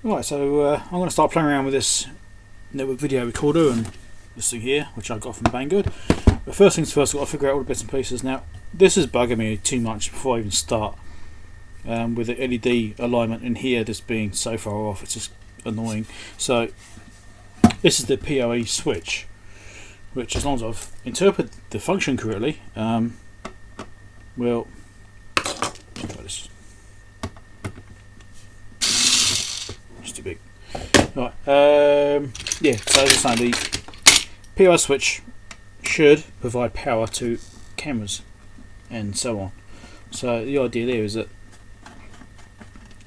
Right, so I'm going to start playing around with this network video recorder and this thing here, which I got from Banggood. But first things first, I've got to figure out all the bits and pieces. Now, this is bugging me too much before I even start. With the LED alignment in here just being so far off, it's just annoying. So, this is the PoE switch, which, as long as I've interpreted the function correctly, will try this. It's too big. Right. Yeah. So as I say, the PoE switch should provide power to cameras and so on. So the idea there is that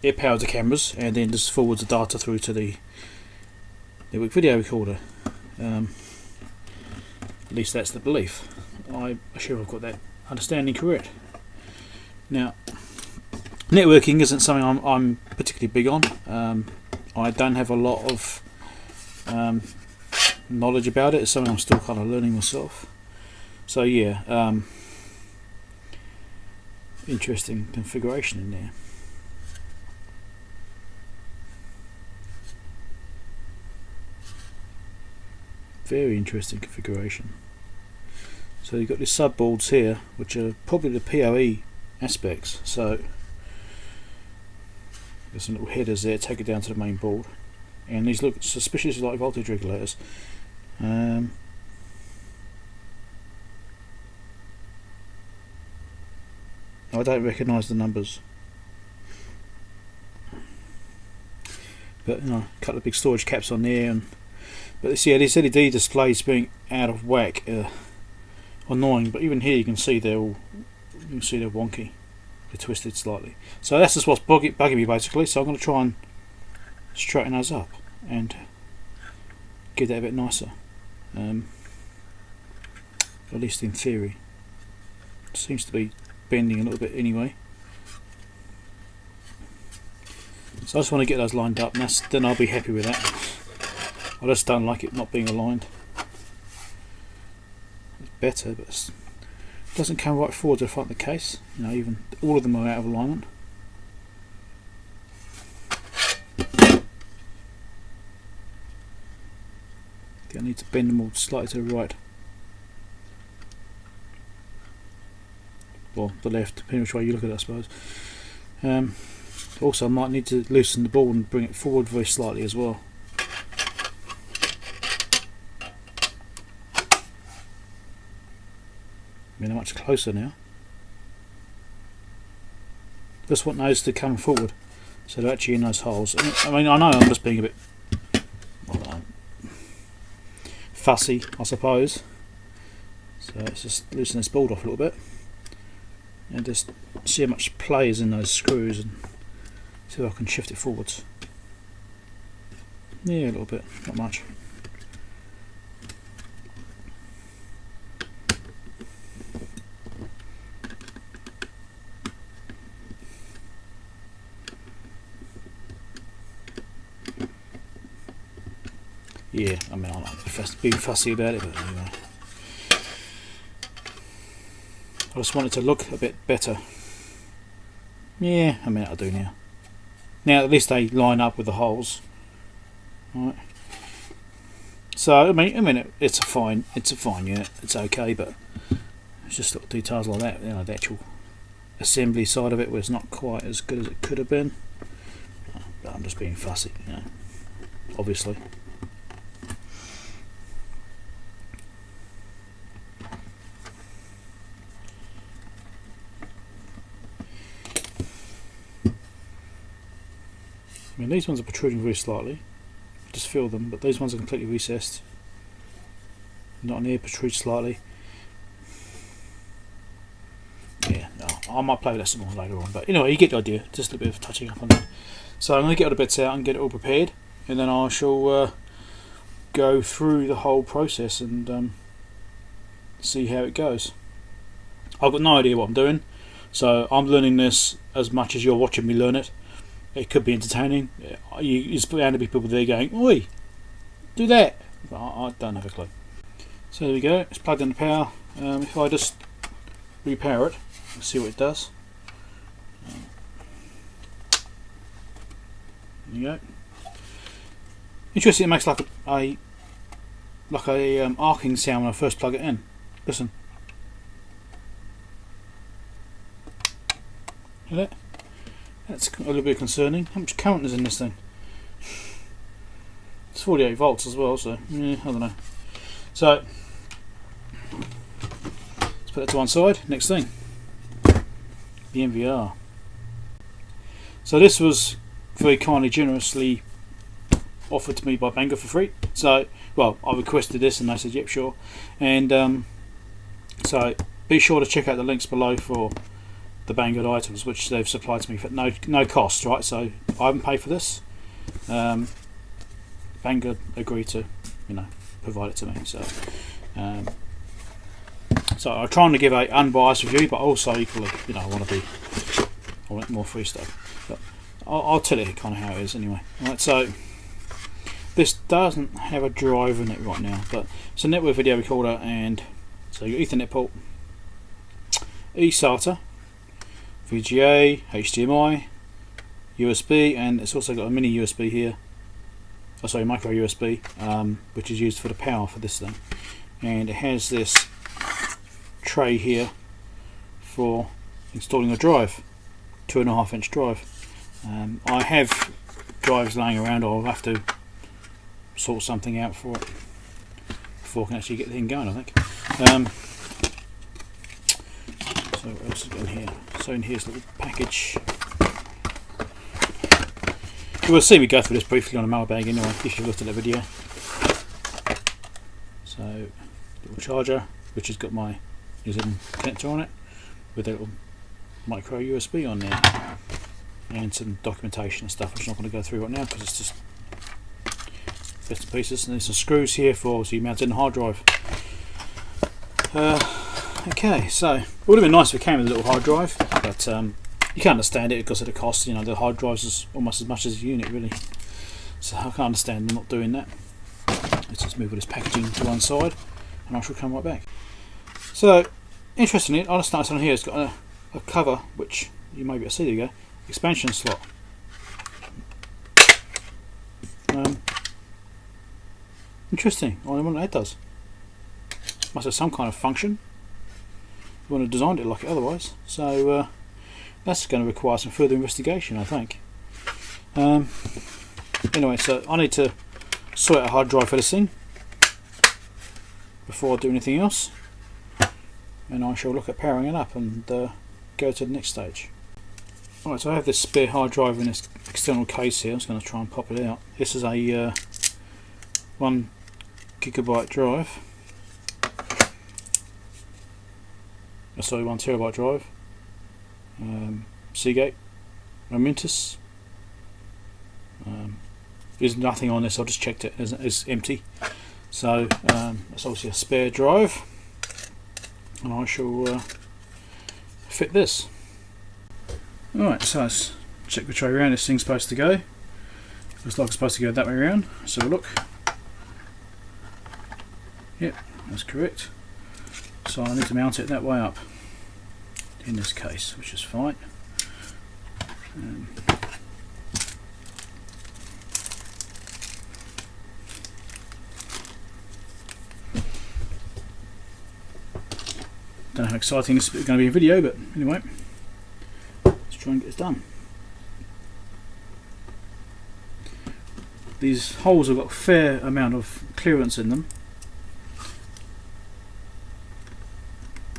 it powers the cameras and then just forwards the data through to the network video recorder. At least that's the belief. I'm sure I've got that understanding correct. Now, networking isn't something I'm particularly big on. I don't have a lot of knowledge about it. It's something I'm still kind of learning myself. So yeah, interesting configuration in there. Very interesting configuration. So you've got these sub boards here, which are probably the PoE aspects. So there's some little headers there, take it down to the main board, and these look suspiciously like voltage regulators. I don't recognise the numbers, but you know, a couple of big storage caps on there, but this, yeah, these LED displays being out of whack, annoying. But even here you can see they're wonky, they're twisted slightly. So that's just what's bugging me basically. So I'm going to try and straighten those up and get that a bit nicer. At least in theory. It seems to be bending a little bit anyway. So I just want to get those lined up, and then I'll be happy with that. I just don't like it not being aligned. It's better, but it doesn't come right forward to the front of the case. You know, even all of them are out of alignment. I think I need to bend them all slightly to the right, or the left, depending which way you look at it, I suppose. Also, I might need to loosen the board and bring it forward very slightly as well. I mean, they're much closer now. Just want those to come forward, so they're actually in those holes. I mean, I know I'm just being a bit, I don't know, fussy, I suppose. So let's just loosen this board off a little bit, and just see how much play is in those screws, and see if I can shift it forwards. Yeah, a little bit, not much. Yeah, I mean, I'm not being fussy about it, but anyway. I just want it to look a bit better. Yeah, I mean, I do now. Now, at least they line up with the holes. Right. So, I mean, it's a fine unit. It's okay, but it's just little details like that. You know, the actual assembly side of it was not quite as good as it could have been. But I'm just being fussy, you know, obviously. I mean, these ones are protruding very slightly. Just feel them, but these ones are completely recessed. Not an ear protrudes slightly. Yeah, no, I might play with that some more later on, but anyway, you get the idea. Just a bit of touching up on that. So I'm going to get all the bits out and get it all prepared, and then I shall go through the whole process and see how it goes. I've got no idea what I'm doing, so I'm learning this as much as you're watching me learn it. It could be entertaining. There's bound to be people there going, "Oi, do that." But I don't have a clue. So there we go. It's plugged into power. If I just repower it, see what it does. There you go. Interesting, it makes like a arcing sound when I first plug it in. Listen. Hear that? That's a little bit concerning. How much current is in this thing? It's 48 volts as well, so yeah, I don't know. So let's put that to one side. Next thing, the NVR. So this was very kindly, generously offered to me by Banggood for free. So, well, I requested this and they said, yep, sure. And so be sure to check out the links below for the Banggood items, which they've supplied to me for no cost, right? So I haven't paid for this. Banggood agreed to, provide it to me. So, so I'm trying to give a unbiased review, but also equally, I want more free stuff. But I'll tell you kind of how it is anyway. Right, so this doesn't have a driver in it right now, but it's a network video recorder, and so your Ethernet port, eSATA, VGA, HDMI, USB, and it's also got a mini USB here. Oh, sorry, micro USB, which is used for the power for this thing, and it has this tray here for installing a drive, 2.5-inch drive. I have drives laying around, or I'll have to sort something out for it before I can actually get the thing going, I think. So what else is in here? So in here's a little package. You will see me go through this briefly on a mailbag anyway, if you've looked at the video. So, little charger, which has got my using connector on it, with a little micro USB on there, and some documentation and stuff, which I'm not going to go through right now because it's just bits and pieces. And there's some screws here for so you mount in the hard drive. Okay, so it would have been nice if it came with a little hard drive, but you can't understand it because of the cost. The hard drives is almost as much as a unit, really. So I can't understand them not doing that. Let's just move all this packaging to one side, and I shall come right back. So, interestingly, I'll just notice on here it's got a cover, which you may be able to see. There you go, expansion slot. Interesting. I wonder what that does. Must have some kind of function. You wouldn't have designed it like it otherwise. So that's going to require some further investigation, I think. Anyway, so I need to sort out a hard drive for this thing before I do anything else, and I shall look at powering it up and go to the next stage. Alright, so I have this spare hard drive in this external case here. I'm just going to try and pop it out. This is a 1 gigabyte drive. Sorry, 1 terabyte drive. Seagate, Momentus. There's nothing on this. I just checked it. It's empty. So it's obviously a spare drive, and I shall fit this. Alright, so let's check which way around this thing's supposed to go. Looks like it's supposed to go that way around. Let's have a look. Yep, that's correct. So I need to mount it that way up in this case, which is fine. Don't know how exciting this is going to be in video, but anyway, let's try and get this done. These holes have got a fair amount of clearance in them,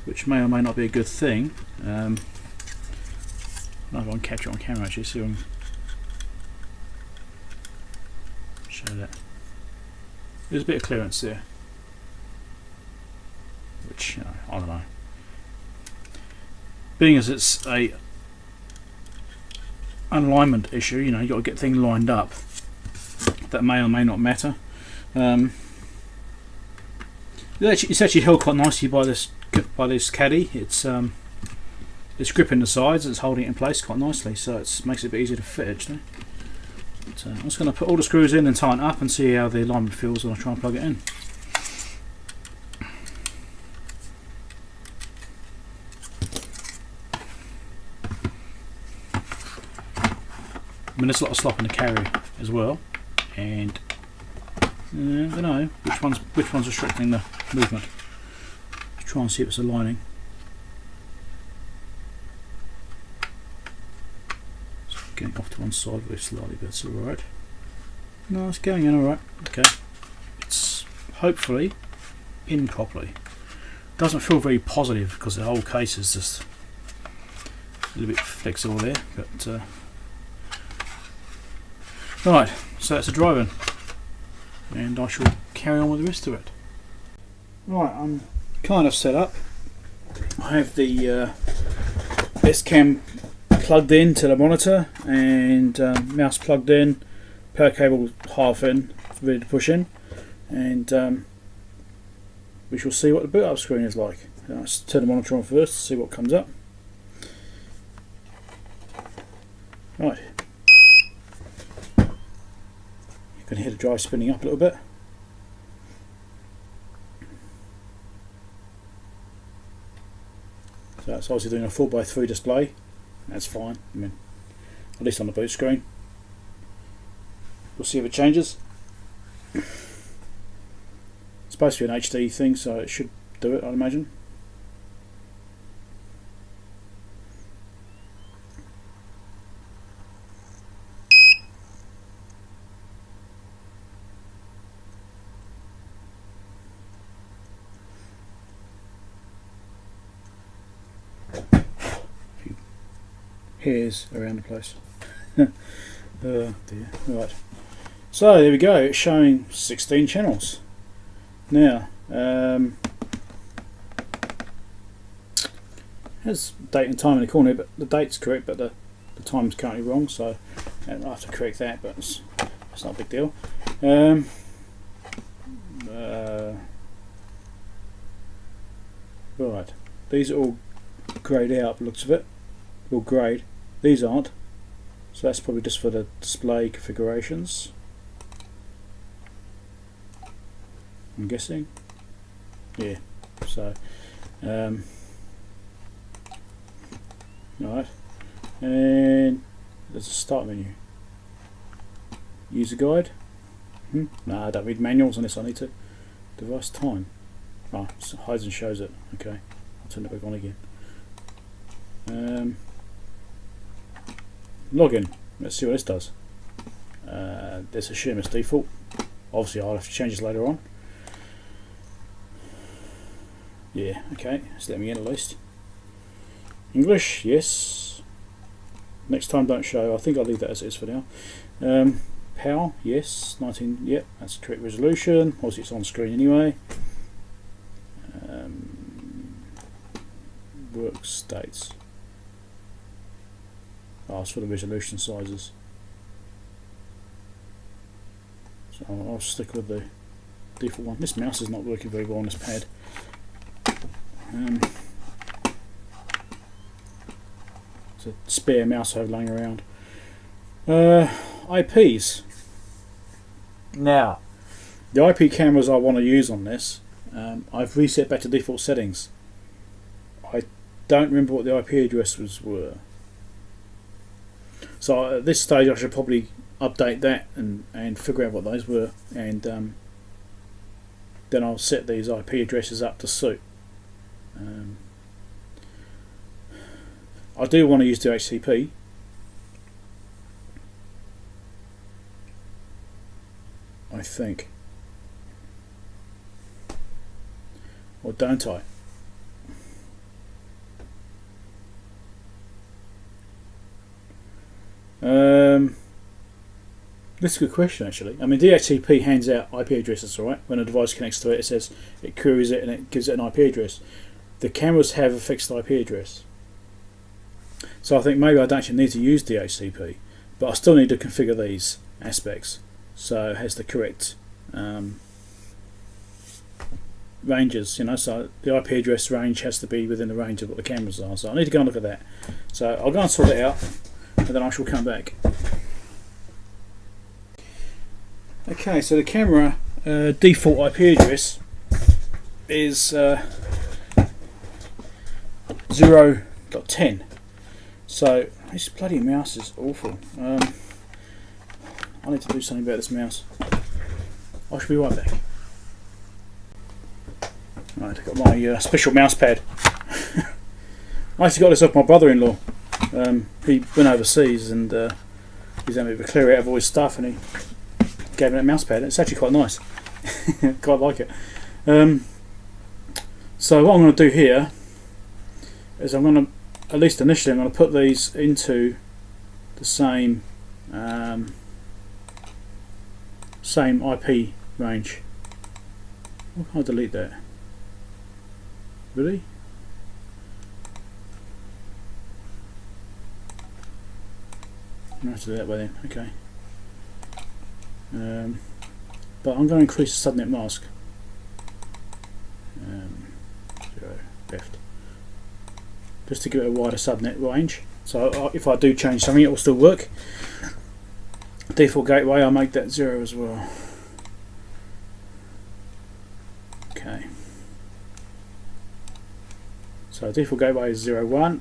which may or may not be a good thing. I can capture it on camera actually, so I can show that. There's a bit of clearance there, which I don't know. Being as it's a alignment issue, you've got to get things lined up. That may or may not matter. It's actually held quite nicely by this caddy. It's gripping the sides, it's holding it in place quite nicely, so it makes it a bit easier to fit actually. But, I'm just going to put all the screws in and tighten up and see how the alignment feels when I try and plug it in. I mean, there's a lot of slop in the carrier as well, and I don't know which one's restricting the movement. Try and see if it's aligning. So getting off to one side very slightly, but it's alright. No, it's going in alright. Okay. It's hopefully in properly. Doesn't feel very positive because the whole case is just a little bit flexible there, but right, so that's a drive-in, and I shall carry on with the rest of it. Right, I'm kind of set up. I have the ESCAM plugged in to the monitor, and mouse plugged in, power cable half in, ready to push in, and we shall see what the boot up screen is like. Let's turn the monitor on first to see what comes up. Right. You can hear the drive spinning up a little bit. So that's obviously doing a 4x3 display. That's fine. I mean, at least on the boot screen. We'll see if it changes. It's supposed to be an HD thing, so it should do it, I'd imagine. Hairs around the place. Dear. Right. So there we go. It's showing 16 channels. Now, has date and time in the corner, but the date's correct, but the time's currently wrong. So I'll have to correct that, but it's not a big deal. Right. These are all greyed out. Looks of it. All greyed. These aren't, so that's probably just for the display configurations, I'm guessing. Yeah, so alright, and there's a start menu, user guide. No, I don't read manuals unless I need to. Device time. Oh, it hides and shows it. Okay, I'll turn it back on again. Login. Let's see what this does. Let's assume it's default. Obviously I'll have to change this later on. Yeah, okay, so let me in at least. English, yes. Next time don't show. I think I'll leave that as it is for now. PAL, yes. 19, yep, that's the correct resolution. Obviously it's on screen anyway. Work states. Oh, it's for the resolution sizes. So I'll stick with the default one. This mouse is not working very well on this pad. It's a spare mouse I have laying around. IPs. Now, the IP cameras I want to use on this, I've reset back to default settings. I don't remember what the IP addresses were. So at this stage I should probably update that and figure out what those were, and then I'll set these IP addresses up to suit. I do want to use the HCP. I think. Or don't I? That's a good question actually. I mean, DHCP hands out IP addresses, alright? When a device connects to it, it says it queries it and it gives it an IP address. The cameras have a fixed IP address. So I think maybe I don't actually need to use DHCP, but I still need to configure these aspects so it has the correct ranges, you know, so the IP address range has to be within the range of what the cameras are. So I need to go and look at that. So I'll go and sort it out and then I shall come back. Okay, so the camera default IP address is 0.10. So this bloody mouse is awful. I need to do something about this mouse. I should be right back. Right, I've got my special mouse pad. I actually got this off my brother-in-law. He went overseas and he's having to clear out of all his stuff, and he gave me that mouse pad. It's actually quite nice. Quite like it. So what I'm going to do here is I'm going to, at least initially, I'm going to put these into the same same IP range. Why can't I delete that? Really? I'm going to have to do that by then. Okay. But I'm going to increase the subnet mask. 0 left. Just to give it a wider subnet range. So if I do change something, it will still work. Default gateway, I'll make that 0 as well. Okay. So default gateway is 01.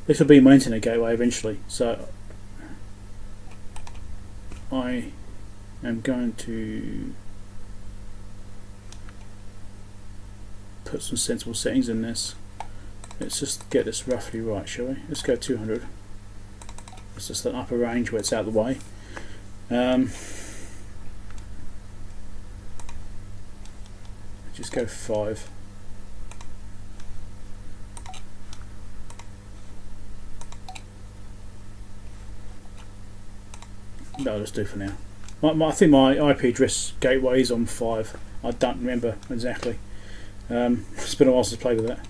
This will be my internet gateway eventually, so I am going to put some sensible settings in this. Let's just get this roughly right, shall we? Let's go 200. It's just an upper range where it's out of the way. Just go 5. That'll just do for now. I think my IP address gateway is on 5. I don't remember exactly. It's been a while since I played with that.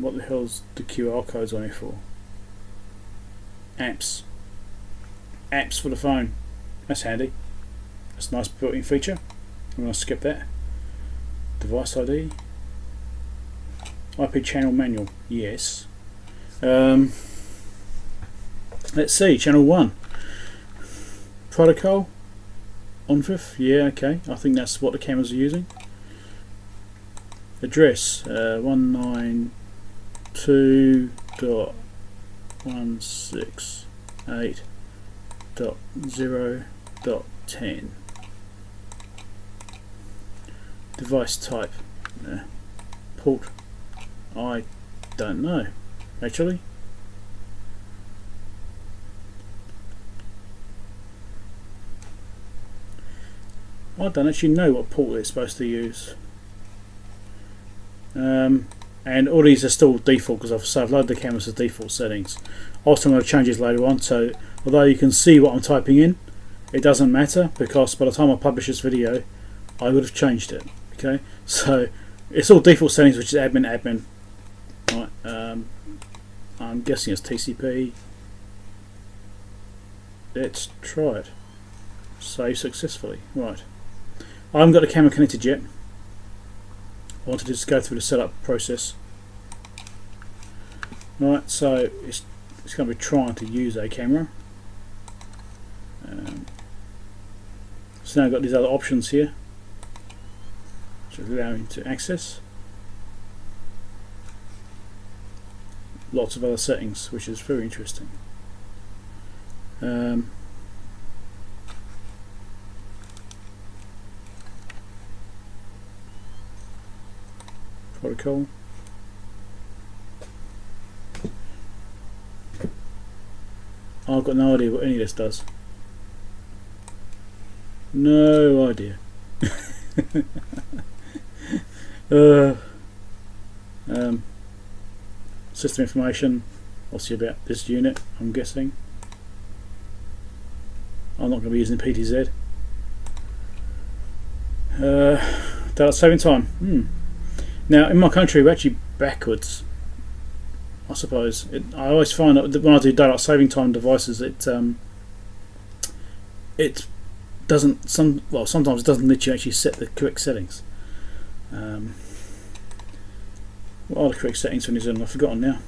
What the hell's the QR codes on here for? Apps. Apps for the phone. That's handy. That's a nice built-in feature. I'm going to skip that. Device ID. IP channel manual. Yes. Let's see. Channel 1. Protocol. ONVIF. Yeah, okay. I think that's what the cameras are using. Address 192.168.0.10. Device type. Port. I don't know, actually. I don't actually know what port it's supposed to use. And all these are still default because I've loaded the cameras as default settings. Also, I'm going to change this later on, so although you can see what I'm typing in, it doesn't matter because by the time I publish this video I would have changed it. Okay, so it's all default settings, which is admin. Right, I'm guessing it's TCP. Let's try it. Save successfully. Right, I haven't got the camera connected yet. I wanted to just go through the setup process. Right, so it's going to be trying to use a camera. So now I've got these other options here, which allow me to access. Lots of other settings, which is very interesting. Protocol. I've got no idea what any of this does. No idea. System information, obviously about this unit, I'm guessing. I'm not going to be using PTZ. Daylight saving time. Now, in my country, we're actually backwards, I suppose. I always find that when I do daylight saving time devices, it doesn't. Sometimes it doesn't let you actually set the correct settings. What are the correct settings for New Zealand? I've forgotten now.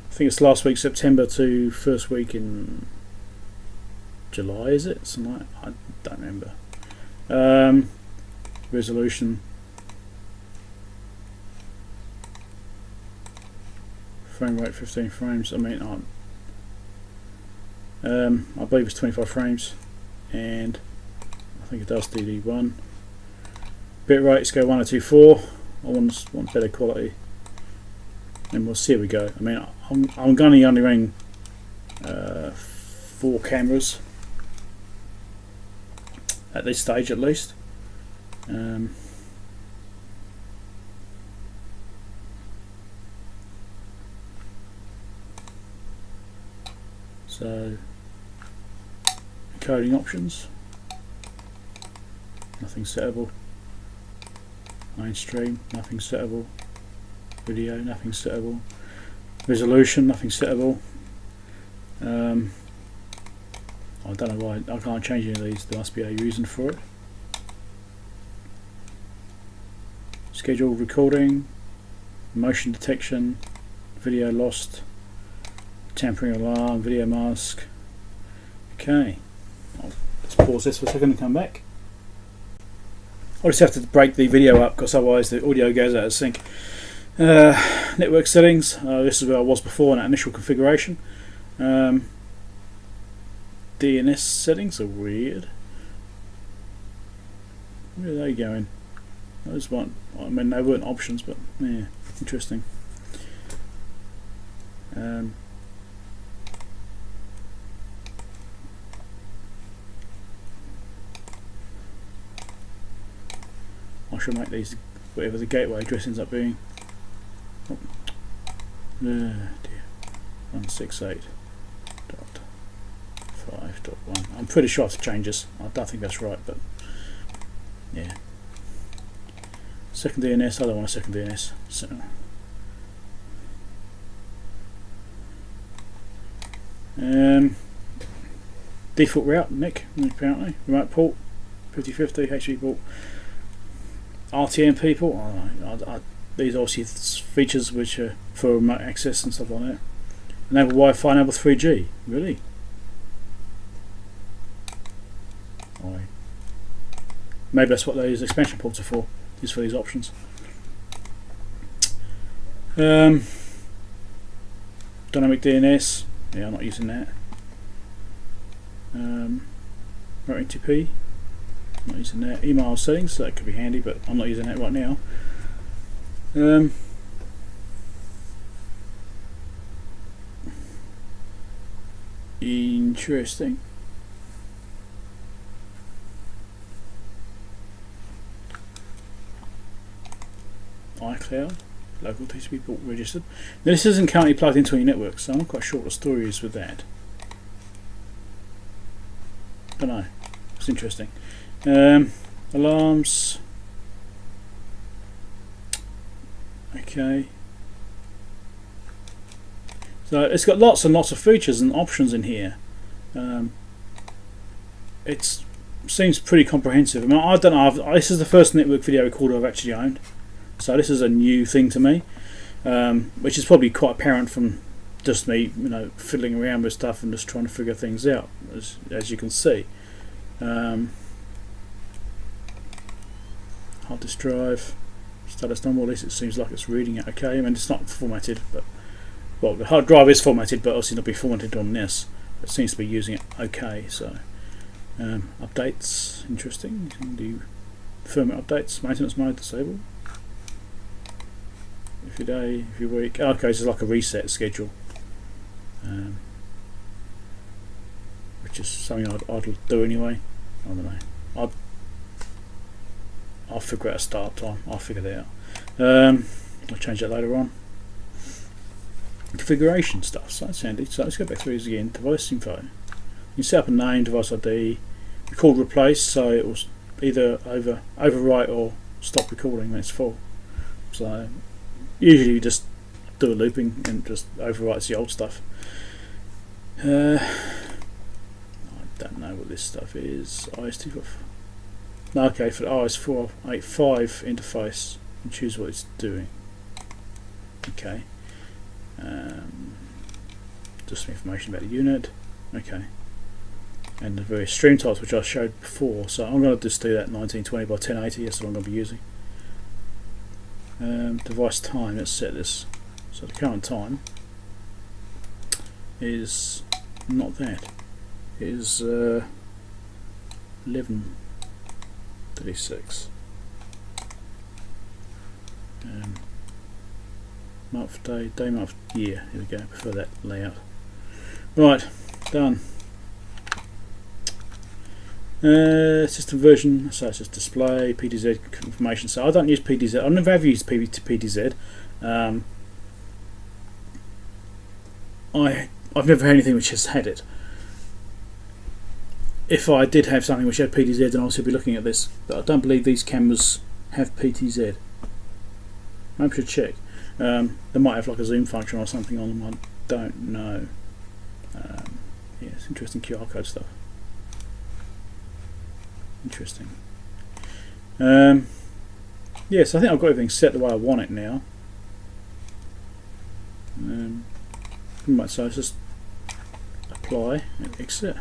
I think it's last week September to first week in July. Is it? Something like, I don't remember. Resolution. frame rate 15 frames. I mean, I believe it's 25 frames, and I think it does DD1. Bit rates go 1024. I want better quality, and we'll see how we go. I mean, I'm going to only running 4 cameras at this stage, at least. So, encoding options, nothing settable. Mainstream, nothing settable. Video, nothing settable. Resolution, nothing settable. I don't know why I can't change any of these. There must be a reason for it. Schedule recording, motion detection, video lost, tampering alarm, video mask. Okay, let's pause this for a second and come back. I just have to break the video up because otherwise the audio goes out of sync. Network settings, this is where I was before in that initial configuration. DNS settings are weird. Where are they going? Those weren't, I mean, they weren't options, but yeah, interesting. I should make these whatever the gateway address ends up being. Oh dear. 168.5.1. I'm pretty sure I have to change this. I don't think that's right, but yeah. Second DNS, I don't want a second DNS. So, default route, NIC, apparently. Remote port, 5050, HP port. RTM people, these are obviously features which are for remote access and stuff like that. Enable Wi-Fi, enable 3G. Really? Maybe that's what those expansion ports are for, is for these options. Dynamic DNS, yeah, I'm not using that. Routing TP, not using that. Email settings, so that could be handy, but I'm not using that right now. Interesting. iCloud, local TCP port registered. Now, this isn't currently plugged into any network, so I'm not quite sure what the story is with that. Don't know. It's interesting. Alarms. Okay. So it's got lots and lots of features and options in here. It seems pretty comprehensive. I mean, I don't know. This is the first network video recorder I've actually owned, so this is a new thing to me, which is probably quite apparent from just me, fiddling around with stuff and just trying to figure things out, as you can see. Hard disk drive, status number. At least it seems like it's reading it okay. I mean, it's not formatted, but well, the hard drive is formatted, but obviously not be formatted on this. It seems to be using it okay. So updates, interesting. You can do firmware updates, maintenance mode disabled. If your day, if your week. Okay, so it's like a reset schedule, which is something I'd do anyway. I don't know. I'll figure out a start time. I'll figure that out. I'll change that later on. Configuration stuff, so that's handy. So let's go back through these again. Device info. You set up a name, device ID, record replace, so it will either overwrite or stop recording when it's full. So usually you just do a looping and just overwrites the old stuff. I don't know what this stuff is. IST4. Okay, for the RS485 interface, and choose what it's doing. Okay. Just some information about the unit. Okay. And the various stream types which I showed before. So I'm going to just do that 1920 by 1080. That's what I'm going to be using. Device time. Let's set this. So the current time is not that. It is 11:36. Month, day, month, year. Here we go. Prefer that layout. Right, done. System version, so it's just display, PDZ information. So I don't use PDZ. I never have used PDZ. I've never had anything which has had it. If I did have something which had PDZ, then I should be looking at this. But I don't believe these cameras have PTZ. Maybe I should check. They might have like a zoom function or something on them. I don't know. Yeah, it's interesting QR code stuff. Interesting. Yes, I think I've got everything set the way I want it now. Right, so let's just apply and exit.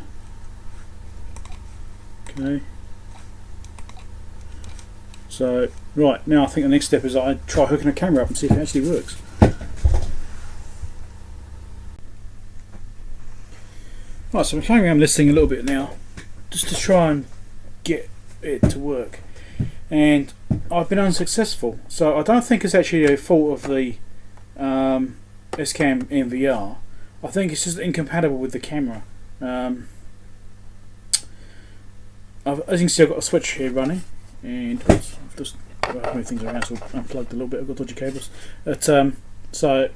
Okay. So, right, now I think the next step is I try hooking a camera up and see if it actually works. Right, so I'm playing around with this thing a little bit now, just to try and get it to work. And I've been unsuccessful. So I don't think it's actually a fault of the ESCAM NVR. I think it's just incompatible with the camera. As you can see, I've got a switch here running, and I've just moved things around, so I've unplugged a little bit. I've got dodgy cables. But, so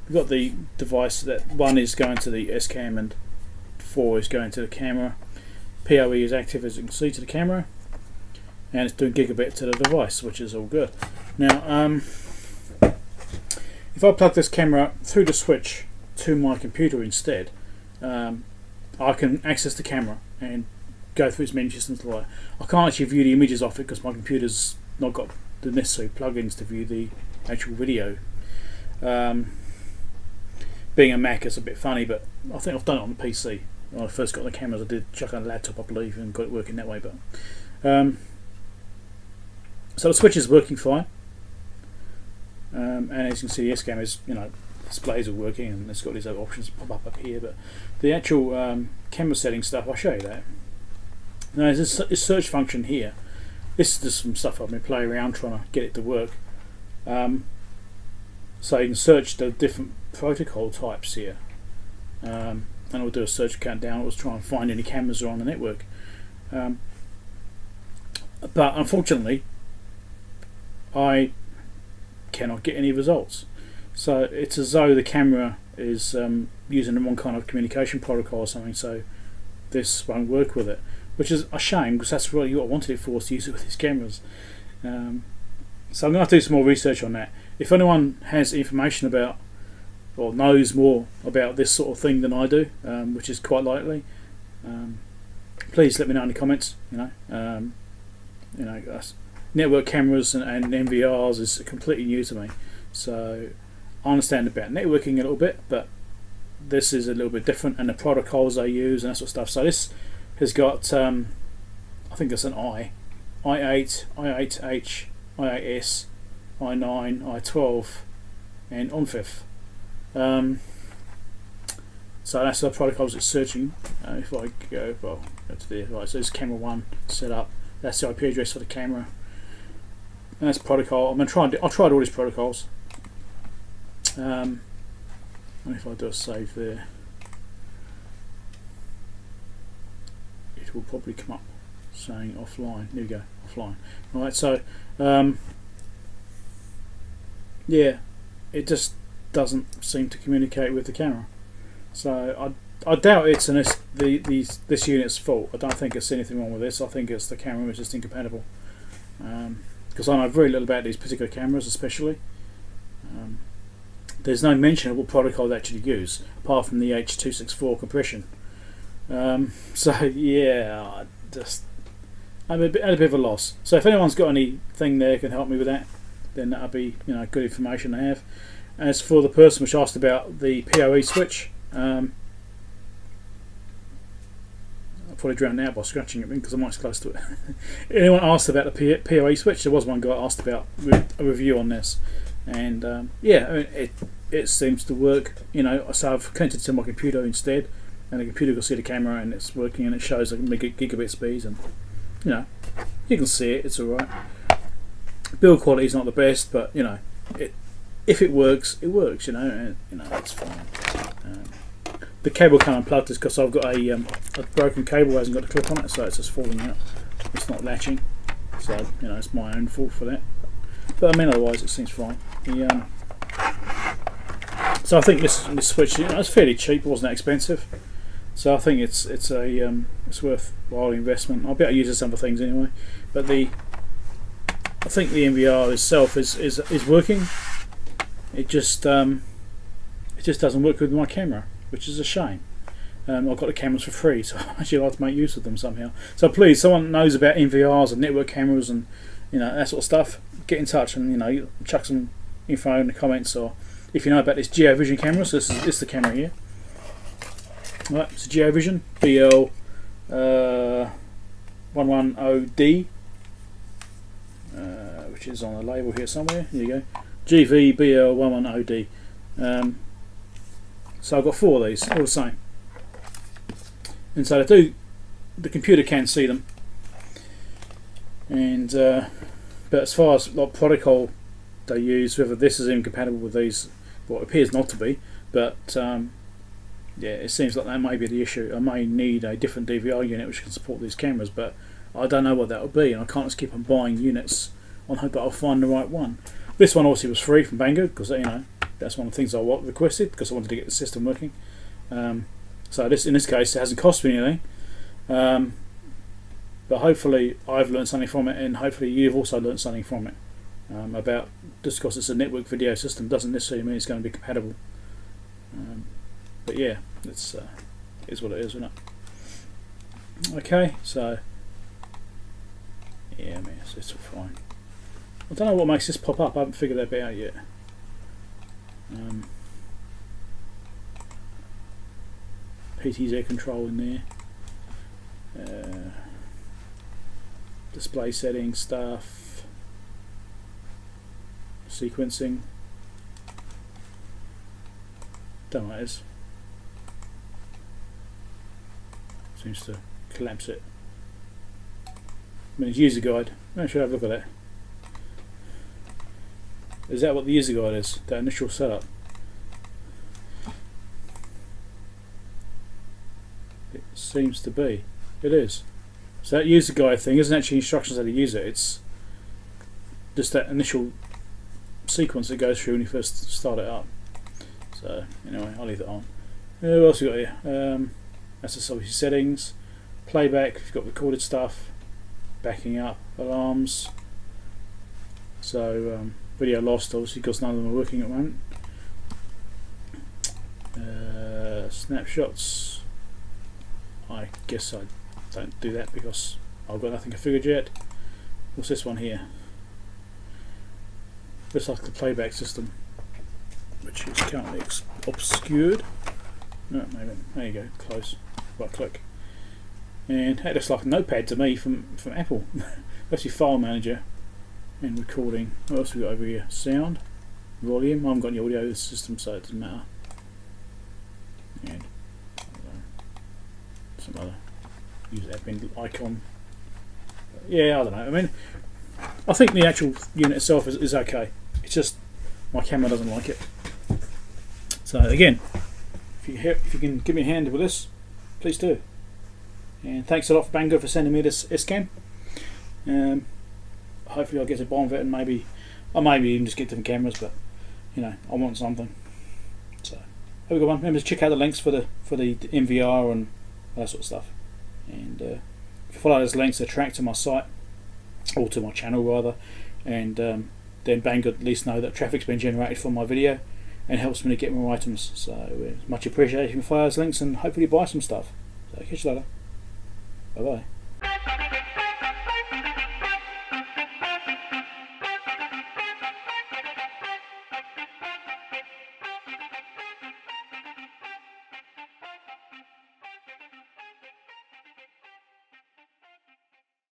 we've got the device that one is going to the ESCAM and 4 is going to the camera. PoE is active, as you can see, to the camera, and it's doing gigabit to the device, which is all good. Now, if I plug this camera through the switch to my computer instead, I can access the camera and go through its menu systems. I can't actually view the images off it because my computer's not got the necessary plugins to view the actual video. Being a Mac, it's a bit funny, but I think I've done it on the PC. When I first got the cameras, I did chuck on a laptop, I believe, and got it working that way. But so the switch is working fine, and as you can see, the ESCAM is, displays are working, and it's got these other options pop up here. But the actual camera setting stuff, I'll show you that. Now, there's this search function here. This is just some stuff I've been playing around trying to get it to work. So you can search the different protocol types here. And I'll do a search countdown. I'll try and find any cameras that are on the network. But unfortunately, I cannot get any results. So it's as though the camera is using the wrong kind of communication protocol or something, so this won't work with it, which is a shame because that's really what I wanted it for, to use it with these cameras. So I'm going to have to do some more research on that. If anyone has information about or knows more about this sort of thing than I do, which is quite likely, please let me know in the comments. Network cameras and NVRs is completely new to me, so I understand about networking a little bit, but this is a little bit different, and the protocols they use and that sort of stuff. So this has got, I think it's an I8, I8H, I8S, I9, I12, and ONFIF. So that's the protocols it's searching. If I go to there, right, so there's camera 1 set up. That's the IP address for the camera. And that's protocol. I'm going to try and I'll try all these protocols. And if I do a save there, it will probably come up saying offline. There we go, offline. Alright, so yeah, it just doesn't seem to communicate with the camera. So I doubt it's this unit's fault. I don't think it's anything wrong with this. I think it's the camera which is just incompatible. Because I know very little about these particular cameras, especially. There's no mention of what protocol they actually use, apart from the H.264 compression. So yeah, I'm at a bit of a loss. So if anyone's got anything there can help me with that, then that'll be good information to have. As for the person which asked about the PoE switch, I'll probably drown out by scratching it because I'm not close to it. Anyone asked about the PoE switch? There was one guy asked about a review on this, and yeah, I mean, it seems to work. You know, so I've connected to my computer instead, and the computer can see the camera and it's working, and it shows like gigabit speeds, and you know, you can see it. It's all right. Build quality is not the best, but you know, if it works, it works. You know, and you know it's fine. The cable can't unplug this because I've got a broken cable, hasn't got a clip on it, so it's just falling out. It's not latching, so you know it's my own fault for that. But I mean, otherwise it seems fine. So I think this switch, you know, it's fairly cheap. It wasn't that expensive, so I think it's worthwhile investment. I'll be able to use it for some other things anyway. But I think the NVR itself is working. It just doesn't work with my camera, which is a shame. I've got the cameras for free, so I actually like to make use of them somehow. So please, someone knows about NVRs and network cameras and you know that sort of stuff, get in touch and you know chuck some info in the comments, or if you know about this GeoVision camera. So this is the camera here. Right, it's a GeoVision BL 110D, which is on the label here somewhere. Here you go, GV BL 110D. So I've got 4 of these, all the same. And so the computer can see them. And but as far as like protocol they use, whether this is incompatible with these, well, it appears not to be. But yeah, it seems like that may be the issue. I may need a different DVR unit which can support these cameras, but I don't know what that will be, and I can't just keep on buying units on hope that I'll find the right one. This one obviously was free from Banggood because you know that's one of the things I requested because I wanted to get the system working. So in this case, it hasn't cost me anything. But hopefully I've learned something from it, and hopefully you've also learned something from it. About just because it's a network video system doesn't necessarily mean it's going to be compatible. But yeah, it's what it is, isn't it? Okay, so yeah, man, it's all fine. I don't know what makes this pop up. I haven't figured that bit out yet. PT's air control in there. Display settings stuff. Sequencing. Don't know what it is. Seems to collapse it. I mean, it's user guide. I should have a look at that. Is that what the user guide is? That initial setup? It seems to be. It is. So that user guide thing isn't actually instructions how to use it. It's just that initial sequence that goes through when you first start it up. So anyway, I'll leave that on. What else we got here? That's just obviously settings, playback. You've got recorded stuff, backing up, alarms. So video lost obviously because none of them are working at the moment. Snapshots. I guess I don't do that because I've got nothing configured yet. What's this one here? Looks like the playback system, which is currently obscured. No, maybe. There you go, close. Right click. And that looks like a notepad to me from Apple. That's your file manager and recording. What else we got over here? Sound, volume. I haven't got any audio system, so it doesn't matter. And some other user app icon. Yeah, I don't know. I mean, I think the actual unit itself is okay. It's just my camera doesn't like it. So again, if you can give me a hand with this, please do. And thanks a lot for Banggood for sending me this ESCAM. Hopefully I'll get a buy of it, and maybe even just get different cameras. But you know, I want something. So have a good one. Remember to check out the links for the NVR and that sort of stuff. And if you follow those links, they track to my site, or to my channel rather, and then Banggood at least know that traffic's been generated from my video, and helps me to get more items. So much appreciated if you can follow those links and hopefully buy some stuff. So catch you later. Bye bye.